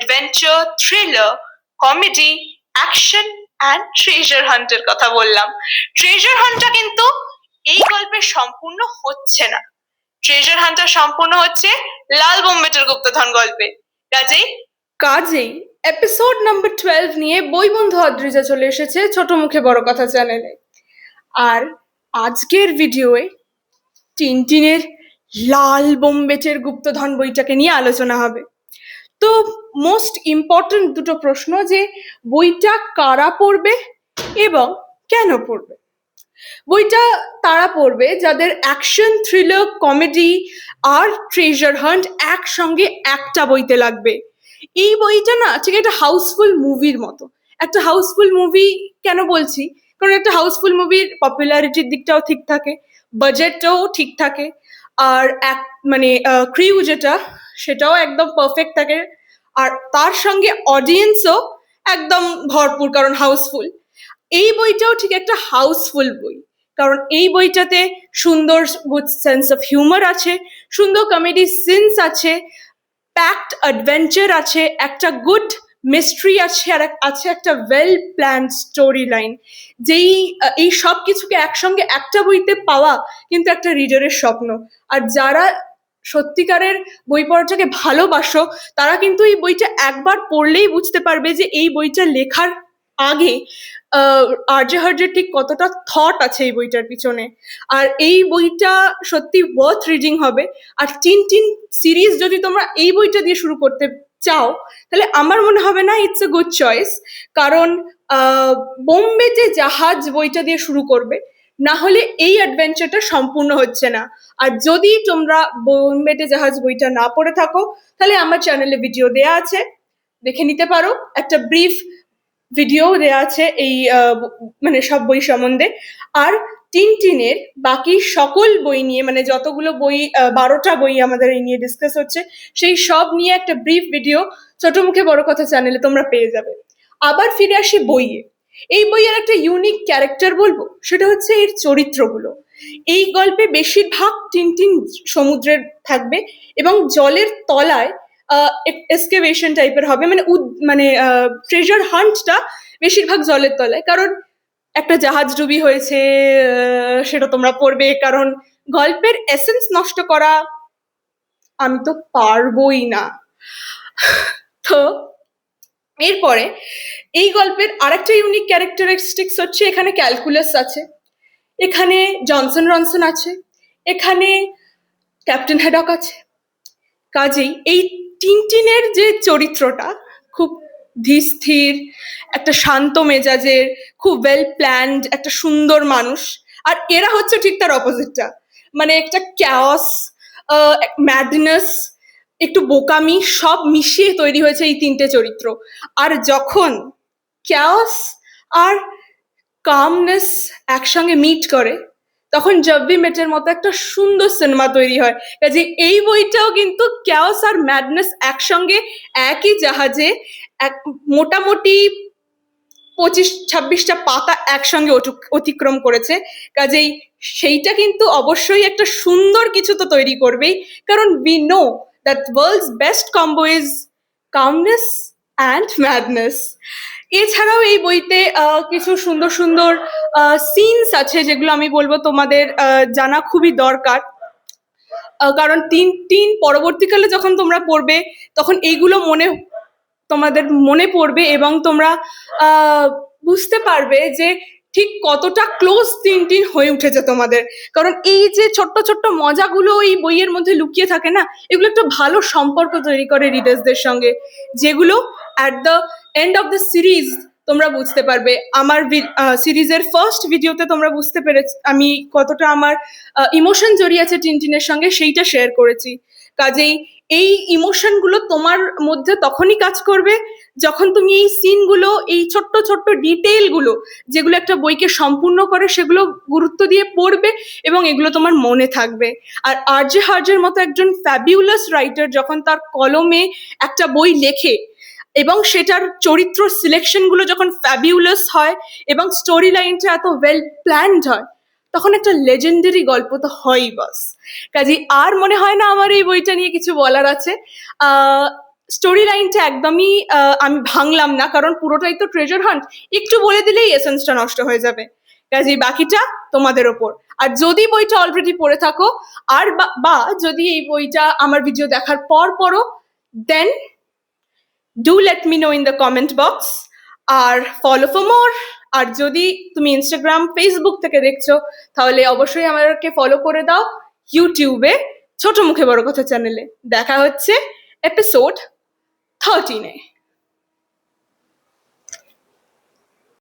Adventure, thriller, comedy, action and treasure হান্টের কথা বললাম। ট্রেজার হান্টটা কিন্তু এই গল্পের সম্পূর্ণ হচ্ছে না, ট্রেজার হান্টটা সম্পূর্ণ হচ্ছে লাল বোম্বেটের গুপ্তধন গল্পে। কাজেই এপিসোড নাম্বার 12 নিয়ে বই বন্ধু অদ্রিজা চলে এসেছে ছোট মুখে বড় কথা চ্যানেলে। আর আজকের ভিডিওয়ে টিনটিনের লাল বোম্বেটের গুপ্তধন বইটাকে নিয়ে আলোচনা হবে। তো মোস্ট ইম্পর্টেন্ট দুটো প্রশ্ন, যে বইটা কারা পড়বে এবং কেন পড়বে। বইটা তারা পড়বে যাদের অ্যাকশন, থ্রিলার, কমেডি আর ট্রেজার হান্ট একসঙ্গে একটা বইতে লাগবে। এই বইটা না ঠিক একটা হাউসফুল মুভির মতো। একটা হাউসফুল মুভি কেন বলছি, কারণ একটা হাউসফুল মুভির পপুলারিটির দিকটাও ঠিক থাকে, বাজেটটাও ঠিক থাকে, আর ক্রিউ যেটা সেটাও একদম পারফেক্ট থাকে, আর তার সঙ্গে অডিয়েন্সও একদম ভরপুর, কারণ হাউসফুল। এই বইটাও ঠিক একটা হাউসফুল বই, কারণ এই বইটাতে সুন্দর গুড সেন্স অফ হিউমার আছে, সুন্দর কমেডি সিনস আছে, প্যাকড অ্যাডভেঞ্চার আছে, একটা গুড মিস্ট্রি আছে, আর আছে একটা ওয়েল প্ল্যান্ড স্টোরি লাইন। এই সব কিছুকে একসঙ্গে একটা বইতে পাওয়া কিন্তু একটা রিডারের স্বপ্ন। আর যারা সত্যিকারের বই পড়াটাকে ভালোবাসো তারা কিন্তু এই বইটা একবার পড়লেই বুঝতে পারবে যে এই বইটা লেখার আগে আরজে হার্জের ঠিক কতটা থট আছে এই বইটার পিছনে। আর এই বইটা সত্যি ওয়ার্থ রিডিং হবে। আর টিনটিন সিরিজ যদি তোমরা এই বইটা দিয়ে শুরু করতে চাও তাহলে আমার মনে হবে না ইটস এ গুড চয়েস, কারণ বোম্বে যে জাহাজ বইটা দিয়ে শুরু করবে, না হলে এই অ্যাডভেঞ্চারটা সম্পূর্ণ হচ্ছে না। আর যদি তোমরা বোম্বেটে জাহাজ বইটা না পড়ে থাকো তাহলে আমার চ্যানেলে ভিডিও দেয়া আছে, দেখে নিতে পারো। একটা ব্রিফ ভিডিও দেয়া আছে এই সব বই সম্বন্ধে। আর টিনটিনের বাকি সকল বই নিয়ে, যতগুলো বই 12টা বই আমাদের এই নিয়ে ডিসকাস হচ্ছে, সেই সব নিয়ে একটা ব্রিফ ভিডিও ছোট মুখে বড় কথা চ্যানেলে তোমরা পেয়ে যাবে। আবার ফিরে আসি বইয়ে। এই বইয়ের একটা ইউনিক ক্যারেক্টার বলবো, সেটা হচ্ছে এর চরিত্রগুলো। এই গল্পে বেশিরভাগ টিনটিন সমুদ্রের থাকবে এবং জলের তলায় এক্সকেভেশন টাইপের হবে, ট্রেজার হান্টটা বেশিরভাগ জলের তলায়। কারণ একটা জাহাজ ডুবি হয়েছে, সেটা তোমরা পড়বে, কারণ গল্পের এসেন্স নষ্ট করা আমি তো পারবোই না। তো এরপরে এই গল্পের আরেকটা ইউনিক ক্যারেক্টারিস্টিক্স হচ্ছে এখানে ক্যালকুলাস আছে, এখানে জনসন রনসন আছে, এখানে ক্যাপ্টেন হ্যাডক আছে। কাজেই এই টিনটিনের যে চরিত্রটা খুব ধীর, একটা শান্ত মেজাজের, খুব ওয়েল প্ল্যান্ড, একটা সুন্দর মানুষ। আর এরা হচ্ছে ঠিক তার অপোজিটটা, একটা ক্যাওস, ম্যাডনেস, একটু বোকামি, সব মিশিয়ে তৈরি হয়েছে এই তিনটে চরিত্র। আর যখন ক্যাওস আর কামনেস একসঙ্গে মিট করে তখন জব উই মেটের মতো একটা সুন্দর সিনেমা তৈরি হয়। কাজে এই বইটাও কিন্তু ক্যাওস আর ম্যাডনেস একসঙ্গে একই জাহাজে মোটামুটি 25-26টা পাতা একসঙ্গে অতিক্রম করেছে। কাজেই সেইটা কিন্তু অবশ্যই একটা সুন্দর কিছু তো তৈরি করবেই, কারণ we know that world's best combo is calmness and madness. এছাড়াও এই বইতে কিছু সুন্দর সুন্দর সিনস আছে যেগুলো আমি বলবো তোমাদের জানা খুবই দরকার, কারণ তিন পরবর্তীকালে যখন তোমরা পড়বে তখন এইগুলো তোমাদের মনে পড়বে এবং তোমরা বুঝতে পারবে যে ঠিক কতটা ক্লোজ টিনটিন হয়ে উঠেছে তোমাদের। কারণ এই যে ছোট্ট ছোট্ট মজাগুলো এই বইয়ের মধ্যে লুকিয়ে থাকে না, এগুলো একটা ভালো সম্পর্ক তৈরি করে রিডার্সদের সঙ্গে, যেগুলো at the end of the series তোমরা বুঝতে পারবে। আমার সিরিজের ফার্স্ট ভিডিওতে তোমরা বুঝতে পেরেছি আমি কতটা আমার ইমোশন জড়িয়ে আছে টিনটিনের সঙ্গে, সেইটা শেয়ার করেছি। কাজেই এই ইমোশনগুলো তোমার মধ্যে তখনই কাজ করবে যখন তুমি এই সিনগুলো, এই ছোট্ট ছোট্ট ডিটেইলগুলো যেগুলো একটা বইকে সম্পূর্ণ করে, সেগুলো গুরুত্ব দিয়ে পড়বে এবং এগুলো তোমার মনে থাকবে। আর আরজে হার্জের মতো একজন ফ্যাবিউলাস রাইটার যখন তার কলমে একটা বই লেখে এবং সেটার চরিত্র সিলেকশনগুলো যখন ফ্যাবিউলাস হয় এবং স্টোরি লাইনটা এত ওয়েল প্ল্যান্ড হয়, তখন একটা লেজেন্ডারি গল্প তো হয়ই বাস। কাজে আর মনে হয় না আমার এই বইটা নিয়ে কিছু বলার আছে। স্টোরি লাইনটা একদমই আমি ভাঙলাম না, কারণ পুরোটাই তো ট্রেজার হান্ট, একটু বলে দিলেই এসেন্সটা নষ্ট হয়ে যাবে। কাজেই বাকিটা তোমাদের ওপর। আর যদি বইটা অলরেডি পড়ে থাকো, আর বা যদি এই বইটা আমার ভিডিও দেখার পর পড়ো, then do let me know in the comment box. আর ফলো ফর মোর। আর যদি তুমি ইনস্টাগ্রাম ফেসবুক থেকে দেখছো, তাহলে অবশ্যই আমাকে ফলো করে দাও ইউটিউবে ছোট মুখে বড় কথা চ্যানেলে। দেখা হচ্ছে এপিসোড 13-এ।